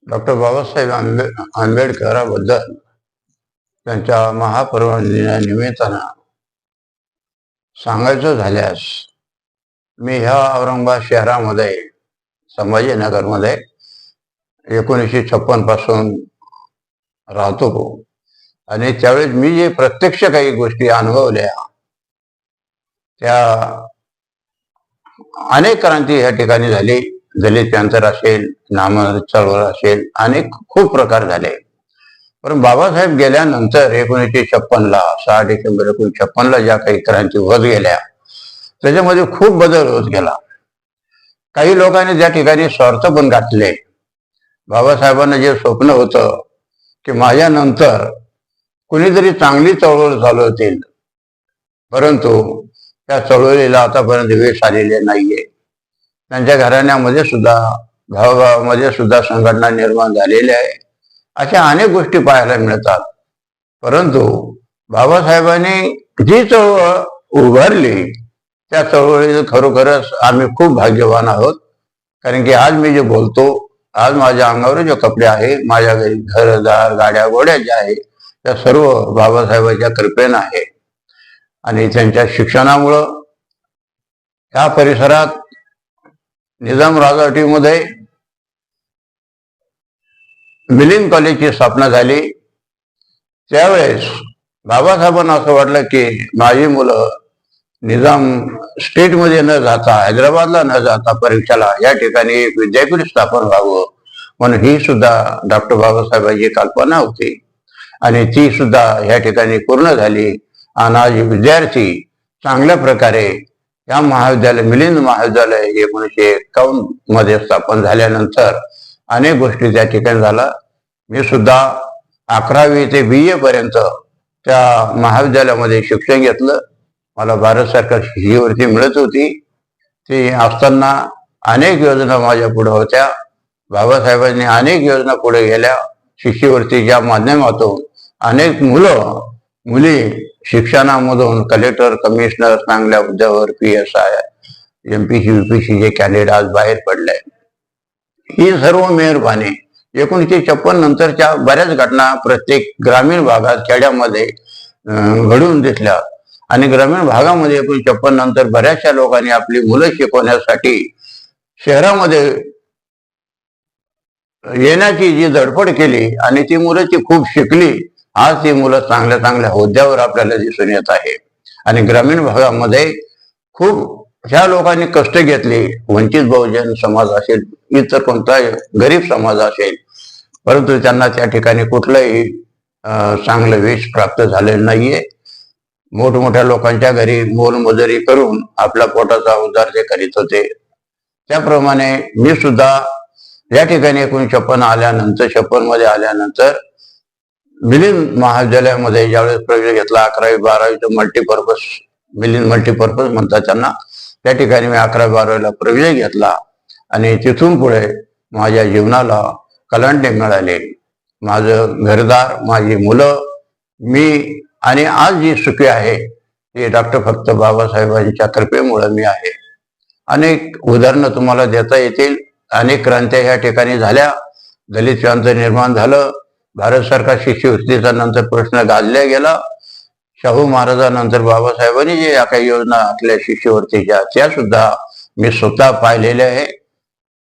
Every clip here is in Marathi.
डॉक्टर बाबासाहेब आंबेडकरांबद्दल त्यांच्या महापरिनिर्वाणानिमित्तानं सांगायचं झाल्यास, मी ह्या औरंगाबाद शहरामध्ये संभाजीनगरमध्ये 1956 पासून राहतो आणि त्यावेळेस मी जे प्रत्यक्ष काही गोष्टी अनुभवल्या त्या अनेक क्रांती या ठिकाणी झाली. दलित पॅंथर असेल, नामधारी चळवळ असेल, अनेक खूप प्रकार झाले. पण बाबासाहेब गेल्यानंतर 1956ला 6 डिसेंबर 1956ला ज्या काही क्रांती होत गेल्या त्याच्यामध्ये खूप बदल होत गेला. काही लोकांनी त्या ठिकाणी स्वार्थ पण गाठले. बाबासाहेबांना जे स्वप्न होतं की माझ्यानंतर कुणीतरी चांगली चळवळ चालवतील, परंतु त्या चळवळीला आतापर्यंत वेश आलेले नाहीये. त्यांच्या घराण्यामध्ये सुद्धा, गावागावामध्ये सुद्धा संघटना निर्माण झालेल्या आहे. अशा अनेक गोष्टी पाहायला मिळतात. परंतु बाबासाहेबांनी जी चळवळ उभारली त्या चळवळीत खरोखरच आम्ही खूप भाग्यवान आहोत. कारण की आज मी जे बोलतो, आज माझ्या अंगावर जे कपडे आहे, माझ्या घरी घरदार, गाड्या घोड्या ज्या आहे त्या सर्व बाबासाहेबांच्या कृपेनं आहे. आणि त्यांच्या शिक्षणामुळं या परिसरात निजाम राजावटीमध्ये मिलिंद कॉलेजची स्थापना झाली. त्यावेळेस बाबासाहेबांना असं वाटलं की माझी मुलं निजाम स्टेटमध्ये न जाता, हैदराबादला न जाता परीक्षेला या ठिकाणी एक विद्यापीठ स्थापन व्हावं, म्हणून ही सुद्धा डॉक्टर बाबासाहेबांची कल्पना होती आणि ती सुद्धा या ठिकाणी पूर्ण झाली. आणि आज विद्यार्थी चांगल्या प्रकारे या महाविद्यालय, मिलिंद महाविद्यालय 1951 मध्ये स्थापन झाल्यानंतर अनेक गोष्टी त्या ठिकाणी झाला. मी सुद्धा 11वी ते BA पर्यंत त्या महाविद्यालयामध्ये शिक्षण घेतलं. मला भारत सरकार शिष्यवृत्ती मिळत होती. ती असताना अनेक योजना माझ्या पुढे होत्या. बाबासाहेबांनी अनेक योजना पुढे गेल्या. शिष्यवृत्तीच्या माध्यमातून अनेक मुली शिक्षणामधून कलेक्टर, कमिशनर, चांगल्या हुद्द्यावर, PSI, MPC, UPC जे कॅन्डिडेट आज बाहेर पडले, ही सर्व मेहरबानी 1956 नंतरच्या बऱ्याच घटना प्रत्येक ग्रामीण भागात, खेड्यामध्ये घडून दिसल्या. आणि ग्रामीण भागामध्ये 1956 नंतर बऱ्याचशा लोकांनी आपली मुलं शिकवण्यासाठी शहरामध्ये येण्याची जी धडपड केली आणि ती मुलं ती खूप शिकली. आज ती मुलं चांगल्या चांगल्या हुद्द्यावर आपल्याला दिसून येत आहे. आणि ग्रामीण भागामध्ये खूप ह्या लोकांनी कष्ट घेतले. वंचित बहुजन समाज असेल, इतर कोणता गरीब समाज असेल, परंतु त्यांना त्या ठिकाणी कुठलंही चांगलं वेश प्राप्त झालेलं नाहीये. मोठमोठ्या लोकांच्या घरी मोलमजुरी करून आपला पोटाचा उद्धार ते करीत होते. त्याप्रमाणे मी सुद्धा या ठिकाणी 1956 आल्यानंतर, 56 मध्ये आल्यानंतर मिलिंद महाविद्यालयामध्ये ज्यावेळेस प्रवेश घेतला, 11वी 12वी मल्टीपर्पज, मिलिंद मल्टीपर्पज म्हणतात त्यांना, त्या ठिकाणी मी 11वी 12वीला प्रवेश घेतला. आणि तिथून पुढे माझ्या जीवनाला कलांडे मिळाले. माझं घरदार, माझी मुलं, मी, आणि आज जी सुखी आहे ती डॉक्टर फक्त बाबासाहेबांच्या कृपेमुळे मी आहे. अनेक उदाहरणं तुम्हाला देता येतील. अनेक क्रांत्या ह्या ठिकाणी झाल्या. दलित प्रांत निर्माण झालं. भारत सरकार शिष्यवृत्तीचा नंतर प्रश्न गाजला गेला. शाहू महाराजांनंतर बाबासाहेबांनी जे या काही योजना आपल्या शिष्यवृत्तीच्या त्या सुद्धा मी स्वतः पाहिलेल्या आहे.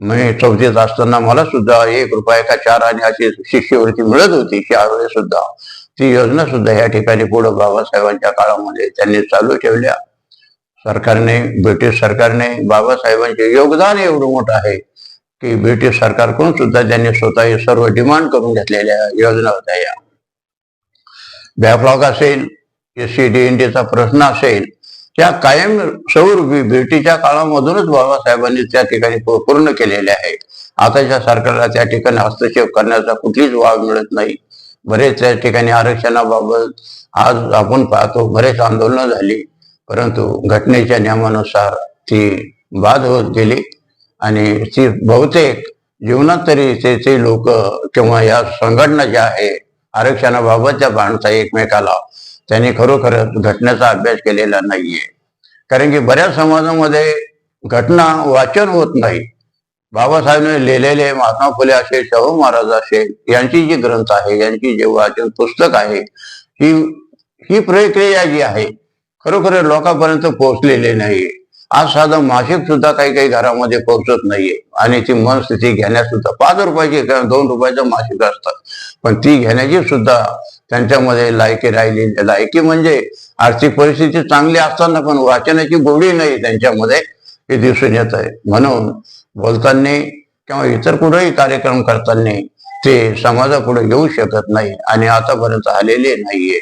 मी 4थीत असताना मला सुद्धा 1 रुपया का 4 आणि अशी शिष्यवृत्ती मिळत होती. त्यावेळेस सुद्धा ती योजना सुद्धा या ठिकाणी पुढे बाबासाहेबांच्या काळामध्ये त्यांनी चालू ठेवल्या. सरकारने, ब्रिटिश सरकारने, बाबासाहेबांचे योगदान एवढं मोठं आहे की ब्रिटिश सरकारकडून सुद्धा त्यांनी स्वतः सर्व डिमांड करून घेतलेल्या योजना होत्या. या बॅकलॉग असेल, SC/DNTचा प्रश्न असेल, त्या कायम स्वरूपी ब्रिटिशच्या काळामधूनच बाबासाहेबांनी त्या ठिकाणी पूर्ण केलेले आहे. आताच्या सरकारला त्या ठिकाणी हस्तक्षेप करण्याचा कुठलीच वाव मिळत नाही. बरेच त्या ठिकाणी आरक्षणाबाबत आज आपण पाहतो बरेच आंदोलनं झाली, परंतु घटनेच्या नियमानुसार ती बाद होत गेली. आणि ती बहुतेक जीवनात तरी ते लोक किंवा या संघटना ज्या आहे आरक्षणाबाबतच्या भांडता एकमेकाला, त्यांनी खरोखरच घटनेचा अभ्यास केलेला नाहीये. कारण की बऱ्याच समाजामध्ये घटना वाचन होत नाही. बाबासाहेबांनी लिहिलेले महात्मा फुले असेल, शाहू महाराज असेल, यांची जी ग्रंथ आहे, यांची जे वाचन पुस्तक आहे, ही ही प्रक्रिया जी आहे खरोखर लोकांपर्यंत पोहोचलेली नाही. आज साधं मासिक सुद्धा काही काही घरामध्ये पोहोचत नाहीये आणि ती मनस्थिती घेण्यास सुद्धा 5 रुपयाची किंवा 2 रुपयाचं मासिक असतात, पण ती घेण्याची सुद्धा त्यांच्यामध्ये लायकी राहिली. लायकी म्हणजे आर्थिक परिस्थिती चांगली असताना पण वाचनाची गोडी नाही त्यांच्यामध्ये, हे दिसून येत आहे. म्हणून बोलताना किंवा इतर कुठेही कार्यक्रम करताना ते समाजापुढे येऊ शकत नाही आणि आतापर्यंत आलेले नाहीये.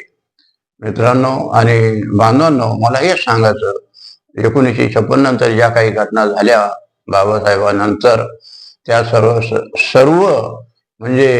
मित्रांनो आणि बांधवांनो, मला हे सांगायचं, 1956 नंतर ज्या काही घटना झाल्या बाबासाहेबांनंतर, त्या सर्व म्हणजे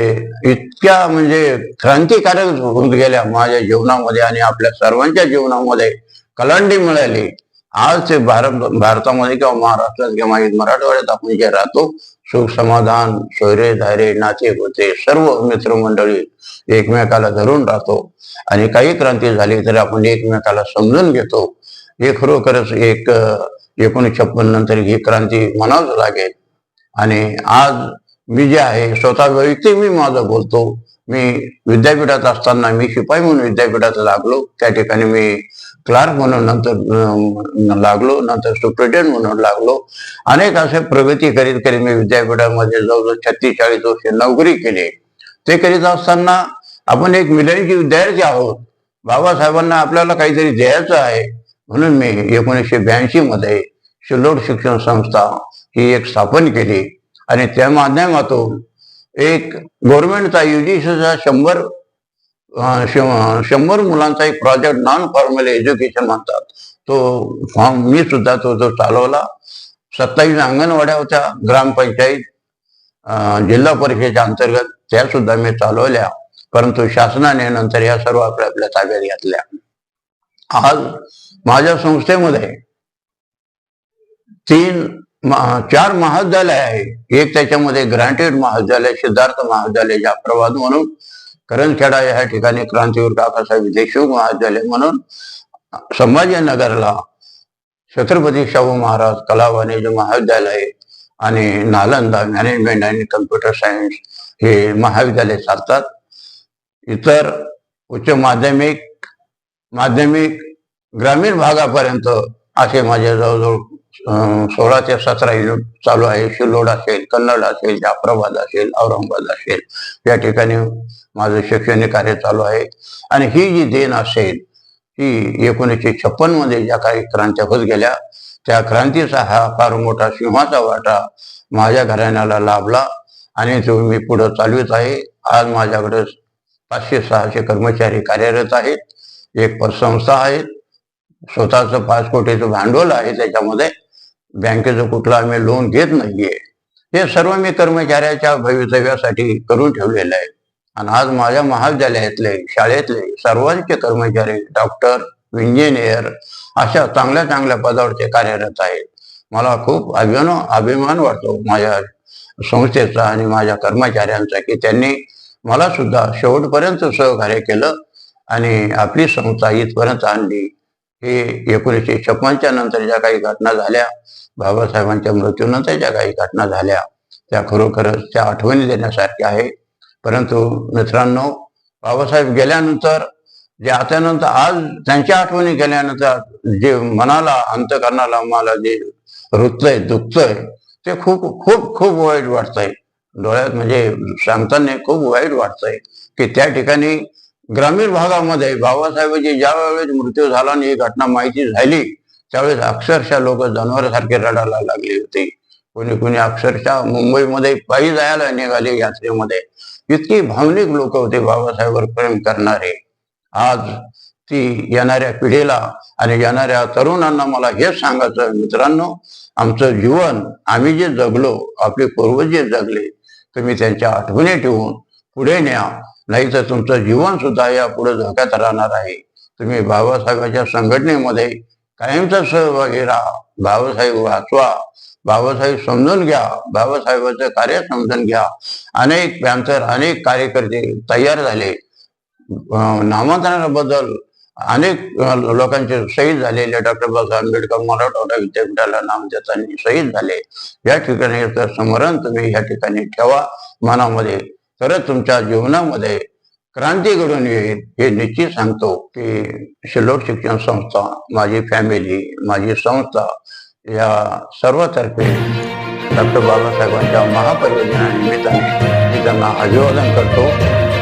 इतक्या म्हणजे क्रांतिकारक होऊन गेल्या माझ्या जीवनामध्ये आणि आपल्या सर्वांच्या जीवनामध्ये कलांडी मिळाली. आज ते भारतामध्ये किंवा महाराष्ट्रात किंवा मराठवाड्यात आपण जे राहतो, सुख समाधान, सोयरे धायरे, नाते होते, सर्व मित्रमंडळी एकमेकाला धरून राहतो आणि काही क्रांती झाली तरी आपण एकमेकाला समजून घेतो. हे खरोखरच एक 1956 नंतर ही क्रांती म्हणावंच लागेल. आणि आज मी जे आहे स्वतः वैयक्तिक मी माझं बोलतो, मी विद्यापीठात असताना मी शिपाई म्हणून विद्यापीठात लागलो. त्या ठिकाणी मी क्लार्क म्हणून नंतर लागलो, नंतर सुप्रिटेंडेंट म्हणून लागलो. अनेक असे प्रगती करीत करीत मी विद्यापीठामध्ये जवळजवळ 36-40 वर्ष नोकरी केली. ते करीत असताना आपण एक मिलनची विद्यार्थी आहोत, बाबासाहेबांना आपल्याला काहीतरी द्यायचं आहे, म्हणून मी 1982 मध्ये शिल्लोड शिक्षण संस्था ही एक स्थापन केली आणि त्या माध्यमातून एक गव्हर्नमेंटचा UGCचा 100 मुलांचा एक प्रोजेक्ट, नॉन फॉर्मल एज्युकेशन म्हणतात, तो फॉर्म मी सुद्धा तो चालवला. 27 अंगणवाड्या होत्या, ग्रामपंचायत, जिल्हा परिषदेच्या अंतर्गत, त्या सुद्धा मी चालवल्या. परंतु शासनाने नंतर या सर्व आपल्या ताब्यात घेतल्या. आज माझ्या संस्थेमध्ये 4 महाविद्यालय आहे. एक त्याच्यामध्ये ग्रँटेड महाविद्यालय, सिद्धार्थ महाविद्यालय जाफराबाद म्हणून, करंजखेडा या ठिकाणी क्रांतीवीर काकासाहेब देशमुख महाविद्यालय म्हणून, संभाजीनगरला छत्रपती शाहू महाराज कला वाणिज्य महाविद्यालय आणि नालंदा मॅनेजमेंट आणि कम्प्युटर सायन्स हे महाविद्यालय चालतात. इतर उच्च माध्यमिक ग्रामीण भागापर्यंत असे माझे जवळजवळ 16 ते 17 युनिट चालू आहे. शिल्लोड असेल, कन्नड असेल, जाफराबाद असेल, औरंगाबाद असेल, या ठिकाणी माझं शैक्षणिक कार्य चालू आहे. आणि ही जी देण असेल ही 1956 मध्ये ज्या काही क्रांत्या होत गेल्या, त्या क्रांतीचा हा फार मोठा सिंहाचा वाटा माझ्या घराण्याला लाभला आणि तो मी पुढे चालवित आहे. आज माझ्याकडे 500-600 कर्मचारी कार्यरत आहेत, एक पतसंस्था आहे, स्वतःचं 5 कोटीचं भांडवल आहे, त्याच्यामध्ये बँकेचं कुठलं आम्ही लोन घेत नाहीये. हे सर्व मी कर्मचाऱ्याच्या भवितव्यासाठी करून ठेवलेलं आहे. आणि आज माझ्या महाविद्यालयातले, शाळेतले सर्वांचे कर्मचारी डॉक्टर, इंजिनियर अशा चांगल्या चांगल्या पदावरचे कार्यरत आहेत. मला खूप अभिमान वाटतो माझ्या संस्थेचा आणि माझ्या कर्मचाऱ्यांचा की त्यांनी मला सुद्धा शेवटपर्यंत सहकार्य केलं आणि आपली संस्था इथपर्यंत आणली. हे 1956 नंतर ज्या काही घटना झाल्या, बाबासाहेबांच्या मृत्यूनंतर ज्या काही घटना झाल्या, त्या खरोखरच त्या आठवणी देण्यासारख्या आहे. परंतु मित्रांनो, बाबासाहेब गेल्यानंतर त्यानंतर आज त्यांच्या आठवणी गेल्यानंतर जे मनाला, अंतकरणाला मला जे रुतलंय, दुखतंय, ते खूप खूप खूप वाईट वाटतंय. डोळ्यात म्हणजे सांगताना खूप वाईट वाटतंय की त्या ठिकाणी ग्रामीण भागामध्ये बाबासाहेबांची ज्या वेळेस मृत्यू झाला आणि ही घटना माहिती झाली, त्यावेळेस अक्षरशः लोक जनावरासारखे रडायला लागले होते. कोणी अक्षरशः मुंबईमध्ये पायी जायला निघाले यात्रेमध्ये. इतकी भावनिक लोक होते बाबासाहेबांवर प्रेम करणारे. आज ती येणाऱ्या पिढीला आणि येणाऱ्या तरुणांना मला हेच सांगायचं, मित्रांनो, आमचं जीवन आम्ही जे जगलो, आपले पूर्वज जे जगले, तुम्ही त्यांच्या आठवणी ठेवून पुढे न्या, नाही तर तुमचं जीवन सुद्धा या पुढे धोक्यात राहणार आहे. तुम्ही बाबासाहेबांच्या संघटनेमध्ये कायमचा सहभागी राहा. बाबासाहेब वाचवा, बाबासाहेब समजून घ्या, बाबासाहेबांचं कार्य समजून घ्या. अनेक पॅन्थर, अनेक कार्यकर्ते तयार झाले. नामांतरणाबद्दल अनेक लोकांचे शहीद झालेले डॉक्टर बाबासाहेब आंबेडकर मराठवाडा विद्यापीठाला नाम देताना शहीद झाले. या ठिकाणी याचं स्मरण तुम्ही या ठिकाणी ठेवा मनामध्ये, तरच तुमच्या जीवनामध्ये क्रांती घडून येईल. हे निश्चित सांगतो की शिल्लोड शिक्षण संस्था, माझी फॅमिली, माझी संस्था या सर्वतर्फे डॉक्टर बाबासाहेबांच्या महापरिनिर्वाणानिमित्ताने मी त्यांना अभिवादन करतो.